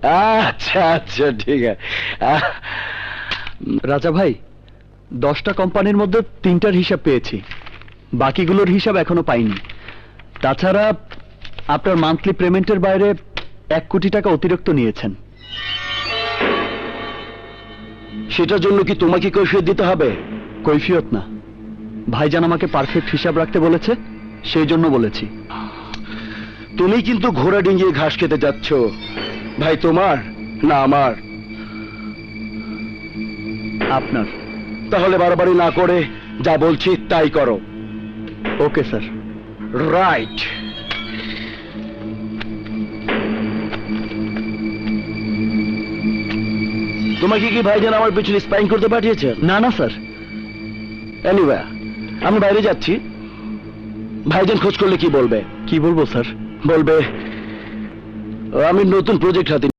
আচ্ছা আচ্ছা ঠিক আছে। রাজা ভাই, 10টা কোম্পানির মধ্যে 3টার হিসাব পেয়েছি, বাকিগুলোর হিসাব এখনো পাইনি। তাছাড়া আপনার মান্থলি পেমেন্টের বাইরে 1 কোটি টাকা অতিরিক্ত নিয়েছেন। সেটার জন্য কি তোমাকে কৈফিয়ত দিতে হবে? কৈফিয়ত না, ভাইজান আমাকে পারফেক্ট হিসাব রাখতে বলেছে, সেই জন্য বলেছি। তুমি কিন্তু ঘোড়া ডিঙিয়ে ঘাস খেতে যাচ্ছ। ভাই তোমার না আমার? আপনার। তাহলে বাড়াবাড়ি না করে যা বলছি তাই করো। Okay sir. রাইট। তোমাকে কি ভাইজান আমার পিছনে স্পাইং করতে পাঠিয়েছেন? না না স্যার। এনিওয়ে, আমি বাইরে যাচ্ছি। ভাইজান খোঁজ করলে কি বলবে? কি বলবো স্যার? বলবে আমি নতুন প্রজেক্ট হাতে